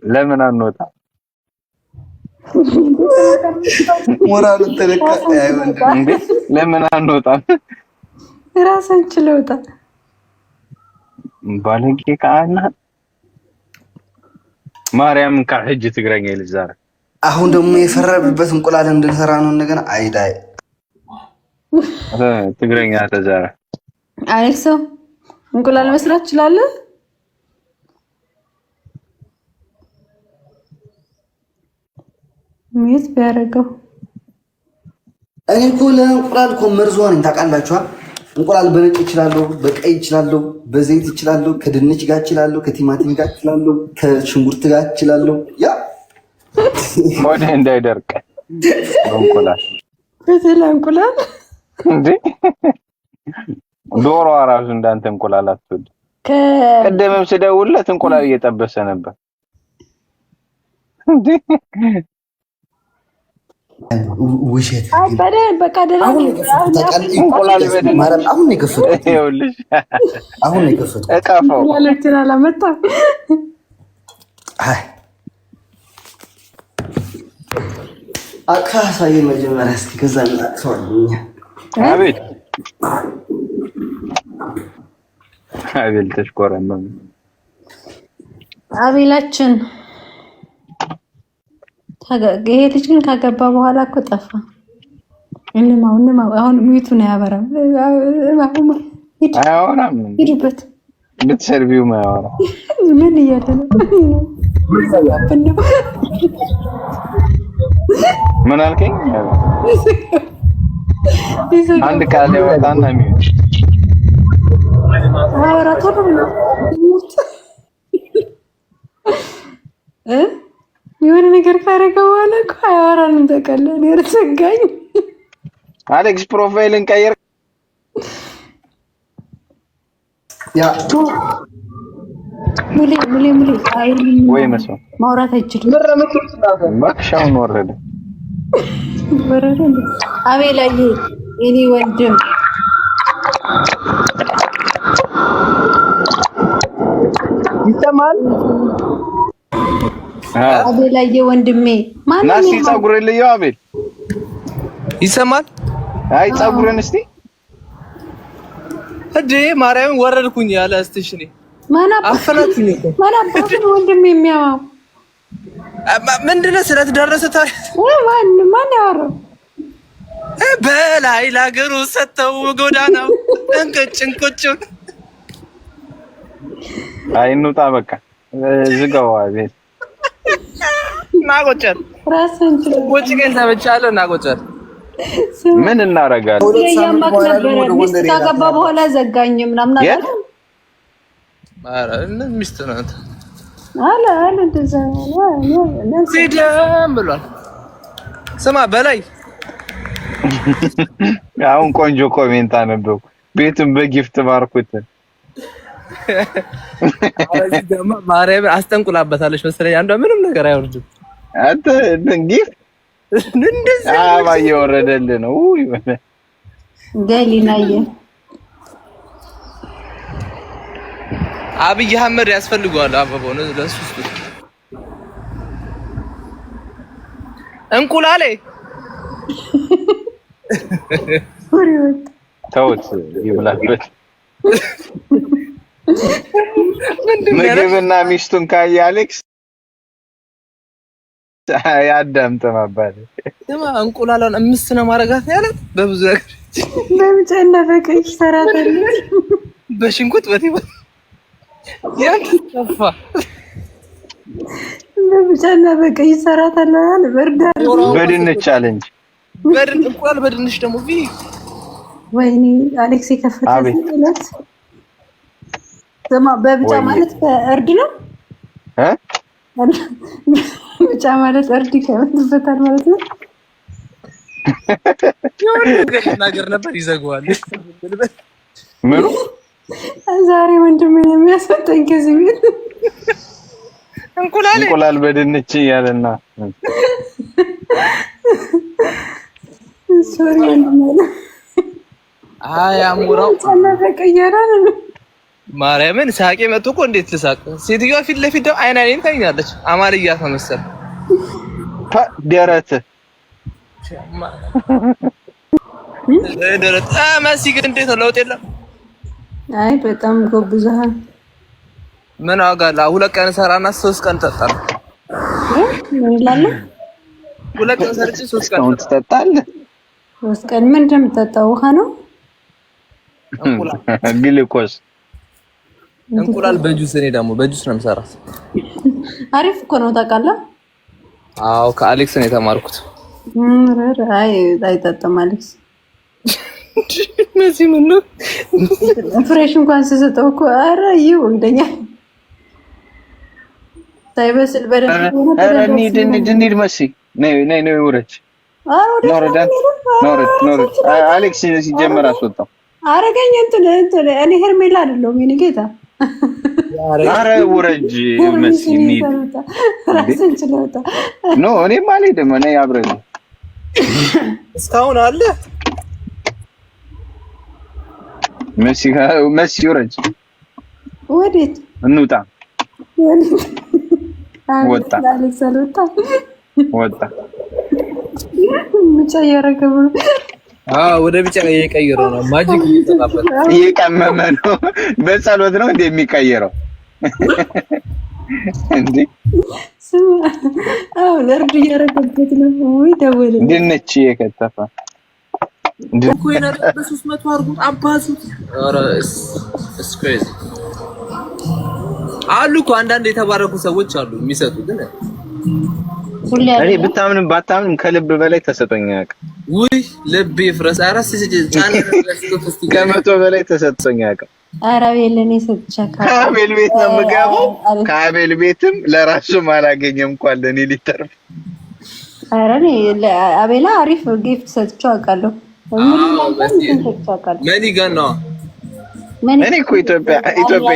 ለምን አንወጣ? ሞራሉ ተለቀ እንዴ ለምን አንወጣ? ራስን ችለውታ ባለጌ ካና ማርያም ከሕጅ ትግረኛ ይልዛራ አሁን ደግሞ የፈረብበት እንቁላል እንድንሰራ ነው እንደገና አይዳይ ትግረኛ ተዛራ አሌክሶ እንቁላል መስራት ይችላል። ሚት ቢያደርገው እኔ እኮ ለእንቁላል እኮ መርዟን ታውቃላችሁ። እንቁላል በነጭ ይችላለሁ፣ በቀይ ይችላለሁ፣ በዘይት ይችላለሁ፣ ከድንች ጋር ይችላለሁ፣ ከቲማቲም ጋር ይችላለሁ፣ ከሽንኩርት ጋር ይችላለሁ። ያ ሞዴ እንዳይደርቅ እንቁላል በተላ እንቁላል እንዴ ዶሮ አራሱ እንዳንተ እንቁላል አትወድ። ቀደምም ስደውልለት እንቁላል እየጠበሰ ነበር እንዴ ውሸት አባደ በቃ ደራ እንቁላል በደንብ ማረም አሁን ነው የከፈቱት። ይኸውልሽ አሁን ነው የከፈቱት። እቃፈው ያለችን አላመጣ አይ አካሳይ መጀመሪያ እስኪ ከዛ እናጥፋለኛ። አቤት አቤል ተሽኮረመም አቤላችን ይሄ ልጅ ግን ካገባ በኋላ እኮ ጠፋ። አሁን ሚቱ ነው ያበራም አያወራም። ሂዱበት ብትሰርቢው ማያወራ ምን እያለ ነው? ምን አልከኝ? አንድ ቃል ያወጣና ሚት አወራቶ ነው የሆነ ነገር ካረገ በኋላ እኮ አያወራንም። ተቀላን ያርሰጋኝ አሌክስ ፕሮፋይልን ቀየር ያ ሙሌ ወይ መስሎ ማውራት አይችልም። ማክሻውን ወረደ አቤላዬ የኔ ወንድም ይሰማል። አቤላዬ ወንድሜ ማን ነው? ናሲ ጸጉር ልየው አቤል ይሰማል። አይ ጸጉርን እስቲ እዴ ማርያም ወረድኩኝ ያለ ስቴሽኔ ማን አፈላችኝ እኮ ማን አባቱ ወንድሜ የሚያማው ምንድነው? ስለተደረሰ ታዲያ ማን ያወራው? በላይ ለሀገሩ ሰተው ጎዳናው እንቅጭ አይ እንውጣ በቃ ዝጋው አቤል ናጎጨር ራስን ወጪ ገንዘብ ተበቻለ ናጎጨር ምን እናረጋለን? ያማክ ነበር ሚስት ካገባ በኋላ ዘጋኝ ምናምን አለ። አረ ሚስት ናት አለ እንደዛ ነው ሲደም ብሏል። ስማ በላይ አሁን ቆንጆ ኮሜንት አነበው ቤቱን በጊፍት ባርኩት። አረዚ ደማ ማርያም አስጠንቁላበታለች መሰለኝ። አንዷ ምንም ነገር አይወርድም። አንተ ጊፍት እንደዚህ አባዬ ወረደልህ ነው ይበለ ገሊናዬ አብይ አህመድ ያስፈልገዋል አበባው ነው ለሱ እንቁላሌ ተውት ይብላበት። ምግብና ሚስቱን ካየ አሌክስ ያዳምጥ ማባል ደማ እንቁላላን አምስት ነው ማረጋት ያለ በብዙ ነገር በምጨና በቀይ ሰራተልኝ በሽንኩት በቴባ ያንተፋ በምጨና በቀይ ሰራተላል በርዳር በድንች ቻሌንጅ እንቁላል በድንች ደግሞ ወይኔ አሌክስ ከፈተለት ዘማ በብጫ ማለት በእርድ ነው ብቻ ማለት እርድ ከመጥበታል ማለት ነው። ነገር ነበር ይዘጋዋል። ምኑ ዛሬ ወንድም የሚያስወጣኝ ከዚህ ቤት እንቁላል በድንች ያለና ሶሪ ወንድም አይ አሙራው ተነፈቀ ያራል ማርያምን ሳቄ መጥቶ እኮ እንዴት ልሳቅ? ሴትዮዋ ፊት ለፊት ደው አይናኔን ታኛለች። አማርያ ተመሰለ ደረት ደረት መሲ ግን እንዴት ነው? ለውጥ የለም። አይ በጣም ጎብዘሃል። ምን አጋላ 2 ቀን ሰራና 3 ቀን ጠጣል። ምን ይላል? 2 ቀን ሰርቼ 3 ቀን ትጠጣለህ? 3 ቀን ምን እንደምትጠጣው ውሃ ነው? ግሉኮስ እንቁላል በጁስ እኔ ደግሞ በጁስ ነው የምሰራው። አሪፍ እኮ ነው ታውቃለህ? አዎ ከአሌክስ ነው የተማርኩት። አይ አይጠጣም አሌክስ። መሲ ምን ነው ፍሬሽ እንኳን ስሰጠው እኮ ኧረ ይወልደኛል። ሳይበስል በደንብ ኧረ እንሂድ መሲ ነይ ውረድ። ኖረድ አሌክስ ሲጀመር አስወጣው። አረገኝ እንትን እኔ ሄርሜላ አይደለሁም የኔ ጌታ። ኧረ ውረጅ መሲ እንሂድ። ራስን ችለውታ ኖ እኔም አልሄድም። እኔ አብረን እስካሁን አለ መሲ ውረጅ። ወዴት እንውጣ? ወጣ አሌክስ አልወጣ ወጣ ብቻ እያረገበ ወደ ቢጫ እየቀየረው ነው። ማጂክ እየተጣበቀ እየቀመመ ነው። በጸሎት ነው እንደሚቀየረው እንዴ? ለርድ እያረገበት ነው። ወይ ደወለ ድንች የከተፈ ኮይነር በ300 አርጉ አባዙት። ኧረ ስክሬዝ አሉ እኮ አንዳንድ የተባረኩ ሰዎች አሉ የሚሰጡ ግን እኔ ብታምንም ባታምንም ከልብ በላይ ተሰጥቶኝ ያውቃል። ውይ ልብ ይፍረስ። አራስ ጫን ከመቶ በላይ ተሰጥቶኝ ያውቃል። ኧረ አቤል እኔ ሰጥቻለሁ። ከአቤል ቤት ነው የምገባው። ከአቤል ቤትም ለራሱም አላገኘም እንኳን ለኔ ሊተርፍ። ኧረ እኔ አቤላ አሪፍ ጊፍት ሰጥቼው አውቃለሁ። መኒ ጋር ነው። እኔ እኮ ኢትዮጵያ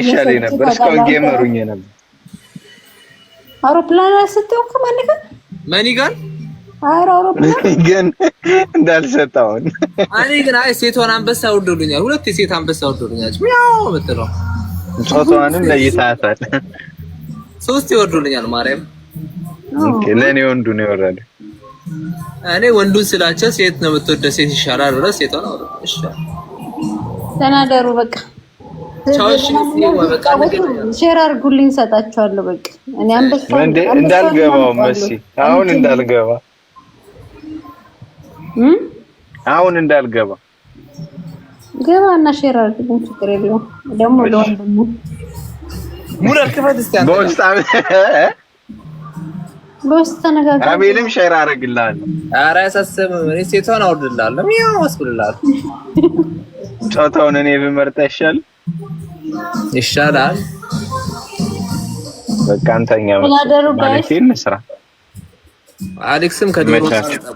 ይሻለኝ ነበር። እስካሁን ጌመሩኝ ነበር። አውሮፕላን ስትው ከማን ጋር መኒ ጋር አውሮፕላን ግን እንዳልሰጠው እኔ ግን አይ ሴቷን አንበሳ ወርዶልኛል። 2 የሴት አንበሳ ወርዶልኛል። ያው መጥተው ጾታዋንም ለይታታል። 3 ይወርዶልኛል። ማርያም ኦኬ ለኔ ወንዱ ነው የወረደ። እኔ ወንዱን ስላቸው ሴት ነው የምትወደ ሴት ይሻላል ብለ ሴቷን አውርዶ እሺ ተናደሩ በቃ ቻውሽ በቃ ሼር አድርጉልኝ ሰጣችኋለሁ። በቃ እኔ አንበሳ እንዳልገባው መሲ አሁን እንዳልገባ ገባና ሼር አድርጉልኝ። ችግር የለውም ደግሞ ለወንድሙ ሙለር ከፈት እስቲ በውስጥ ተነጋግረን አቤልም ሼር አደርግልሃለሁ። ኧረ አያሳስብም። እኔ ሴቷን አውርድልሃለሁ። ያው አስብልልሃለሁ። ጾታውን እኔ ብመርጥ ይሻላል። በቃ አንተኛ ማለት እንስራ። አሌክስም ከዶሮ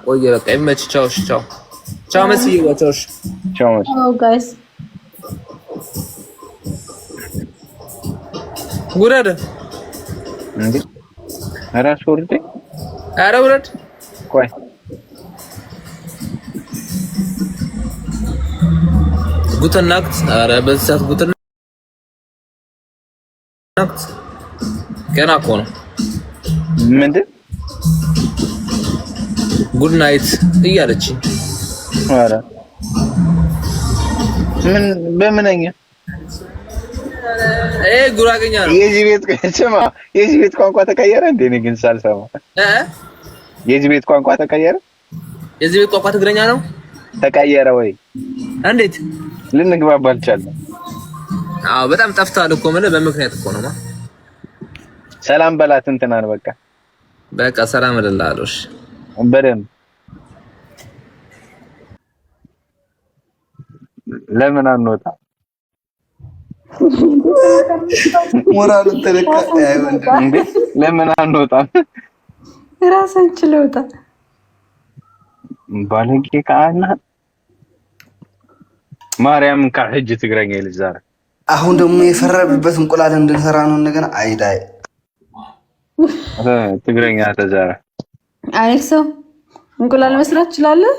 ቆየ። በቃ ይመች። ቻው ቻው ቻው መስዬ ወጣሽ። ቻው ጋይስ ውረድ እንዴ! አራስ ወርዴ ኧረ ውረድ። ቆይ ጉተን ናክት። ኧረ በዛት ጉተን ናክት ገና እኮ ነው። ምንድን ጉድ ናይት እያለችኝ። ኧረ ምን በምንኛ ጉራገኛ ነው የዚህ ቤት ቋንቋ ተቀየረ እንዴ? እኔ ግን ሳልሰማ የዚህ ቤት ቋንቋ ተቀየረ። የዚህ ቤት ቋንቋ ትግረኛ ነው ተቀየረ ወይ? እንዴት ልንግባባ አልቻለም? አዎ በጣም ጠፍቷል እኮ ማለት በምክንያት እኮ ነው። ሰላም በላት እንትናን በቃ ሰላም እልልሃለሁ። እሺ በደምብ ለምን አንወጣ? ሞራሉ ተለቀ እንዴ? ለምን አንወጣ? ራስን ችለውታ ባለጌ ካና ማርያም ካህጅ ትግረኛ ይልዛር። አሁን ደግሞ የፈረብበት እንቁላል እንድንሰራ ነው እንደገና። አይዳይ ትግረኛ ተዛራ አሌክሶ እንቁላል መስራት ትችላለህ?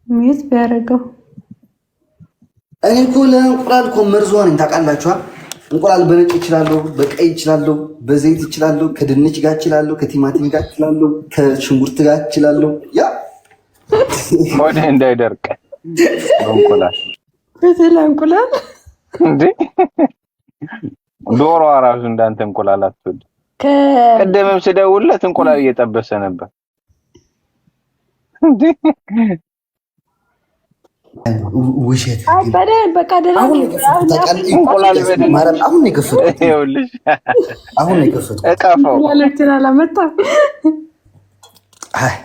ሚት ቢያደርገው እኔ እኮ ለእንቁላል እኮ መርዟ ነኝ ታውቃላችሁ። እንቁላል በነጭ እችላለሁ፣ በቀይ እችላለሁ፣ በዘይት እችላለሁ፣ ከድንች ጋር እችላለሁ፣ ከቲማቲም ጋር እችላለሁ፣ ከሽንኩርት ጋር እችላለሁ። ያ ሞዴ እንዳይደርቅ እንቁላል በተላ እንቁላል እንዴ ዶሮ አራሱ እንዳንተ እንቁላል አትወድ። ቀደምም ስደውልለት እንቁላል እየጠበሰ ነበር እንዴ ውሸት አባደ በቃ ደራ እንቁላል በደንብ ማረም አሁን ነው የከፈቱት። ይኸውልሽ አሁን ነው የከፈቱት። እቃፈው ያለችን አላመጣ አይ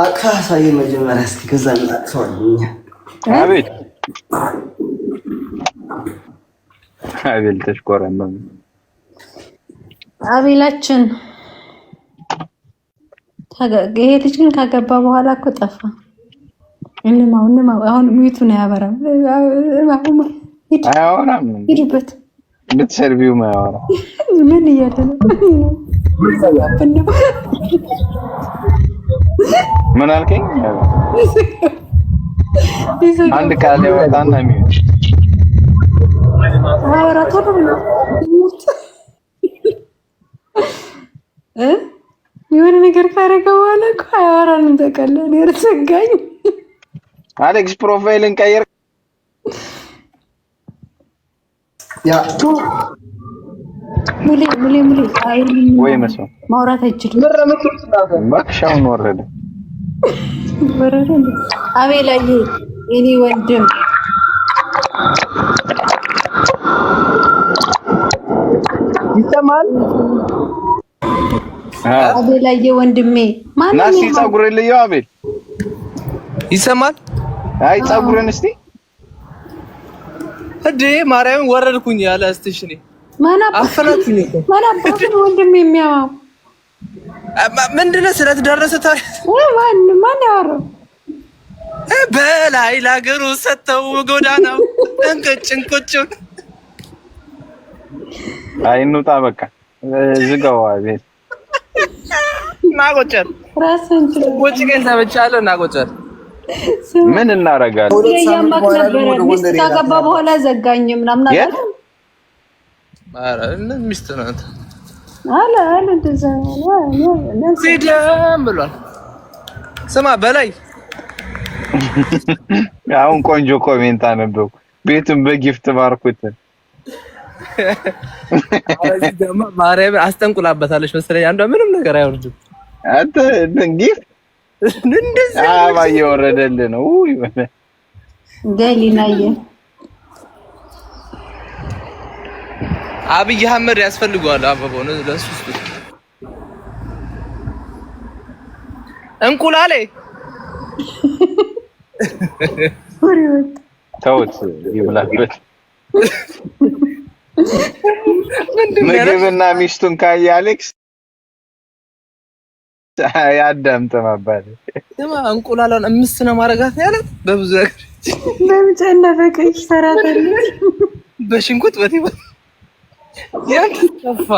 አካሳይ መጀመሪያ እስኪ ከዛ እናጥፋውኛ። አቤት አቤል ተሽኮረመም አቤላችን ይሄ ልጅ ግን ካገባ በኋላ እኮ ጠፋ። እንማው አሁን ሚቱ ነው ያበራም አያወራም። ሂድበት ብትሰርቢው ማያወራ ምን እያለ ነው? ምን አልከኝ? አንድ ቃል ያወጣና ሚቱ አወራቶ ነው የሆነ ነገር ካረገ በኋላ እኮ አያወራንም። ተቀላን ያርሰጋኝ አሌክስ ፕሮፋይልን ቀይር። ያ ሙሌ ወይ መስሎ ማውራት አይችልም። ማክሻውን ወረደ አቤላዬ የኔ ወንድም ይሰማል። አቤላዬ ወንድሜ ናሲ ጸጉር ልየው አቤል ይሰማል። አይ ጸጉርን እስቲ እንዴ ማርያም ወረድኩኝ ያለ ስቴሽን አፈላችኝ እኮ ማናባቱ ወንድሜ የሚያማው ምንድነው ስለተደረሰ ታዲያ ማን ያወራው በላይ ለሀገሩ ሰተው ጎዳናው እንቅጭ አይ እንውጣ በቃ ዝጋው አቤል ናጎጨር ራስን ወጪ ገንዘብ ብቻለ ናጎጨር ምን እናረጋለን? ካገባ በኋላ ዘጋኝ ምናምን አለ። ኧረ ሚስት ናት አለ እንደዛ ነው ሲደም ብሏል። ስማ በላይ አሁን ቆንጆ ኮሜንት አነበው ቤቱን በጊፍት ባርኩት። አረዚ ደማ ማርያም አስጠንቁላበታለች መሰለኝ። አንዷ ምንም ነገር አይወርድም። አንተ ጊፍት እንደዚህ አባዬ ወረደልህ ነው ይበለ ገሊናዬ አብይ አህመድ ያስፈልገዋል አበባው ነው ለሱ እንቁላሌ ተውት ይብላበት። ምግብና ሚስቱን ካየ አሌክስ ያዳምጥ ማባል ደማ እንቁላላን አምስት ነው ማረጋት ያለ በብዙ ነገር በምጨና በቀይ ሰራተልኝ በሽንኩት በቴባ ያንተፋ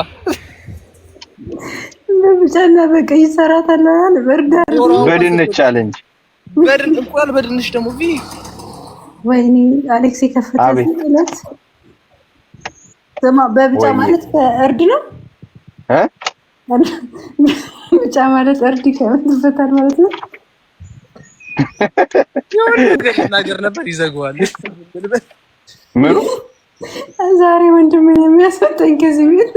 በምጨና በቀይ ሰራተላል በርዳር በድንች ቻሌንጅ እንቁላል በድንች ደግሞ ወይኔ አሌክስ ከፈተለት ዘማ በብጫ ማለት በእርድ ነው ብቻ ማለት እርድ ከመጥበታል ማለት ነው። ነገር ነበር ይዘጋዋል። ምኑ ዛሬ ወንድም የሚያስወጣኝ ከዚህ ቤት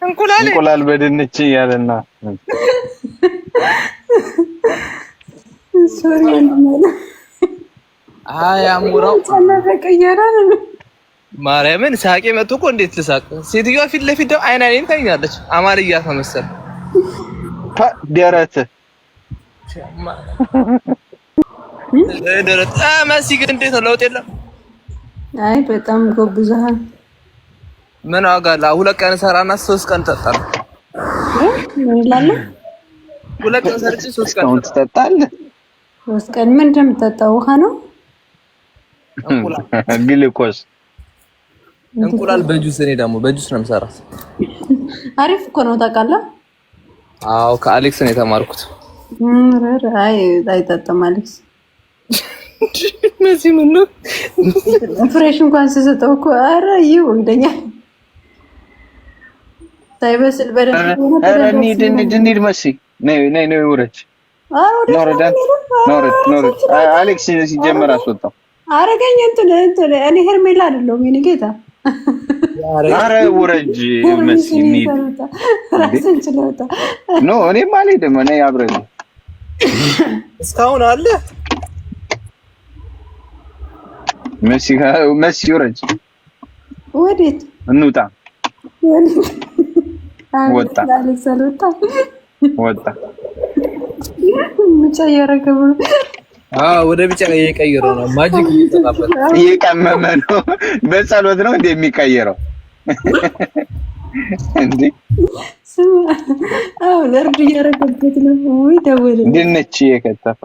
እንቁላል በድንች ያለና ሶሪ ወንድም አይ አሙራው ተነፈቀያራን ማርያምን ሳቄ መጥቶ እኮ እንዴት ልሳቅ? ሴትዮዋ ፊት ለፊት ደው አይናኔን ታኛለች። አማርያ ተመሰለ ደረት መሲ ግን እንዴት ነው ለውጥ የለም? አይ በጣም ጎብዘሃል። ምን አጋላ 2 ቀን ሰራና 3 ቀን ጠጣል። ምን ይላል? 2 ቀን ሰርቼ 3 ቀን ትጠጣለህ? 3 ቀን ምን እንደምትጠጣው ውሃ ነው? ግሉኮስ እንቁላል በጁስ እኔ ደግሞ በጁስ ነው የምሰራው። አሪፍ እኮ ነው ታውቃለህ። አዎ ከአሌክስ ነው የተማርኩት። አይ አይጠጣም አሌክስ። መሲ ምን ነው ፍሬሽ እንኳን ስሰጠው እኮ ኧረ ይወደኛል። ሳይበስል በደንብ እንሂድ መሲ ነይ ውረጅ። ኖረድ አሌክስ ሲጀመር አስወጣው። አረገኝ እንትን እኔ ሄርሜላ አይደለሁም የኔ ጌታ። ኧረ ውረጅ መሲ እንሂድ። ራስን ችለውታ ኖ እኔም አልሄድም። እኔ አብረን እስካሁን አለ መሲ ውረጅ። ወዴት እንውጣ? ወጣ አሌክስ አልወጣ ወጣ ብቻ እያረገበ ወደ ቢጫ እየቀየረው ነው። ማጂክ እየተጣበቀ እየቀመመ ነው። በጸሎት ነው እንደሚቀየረው እንዴ? ለርድ እያረገበት ነው። ወይ ደወለ ድንች የከተፈ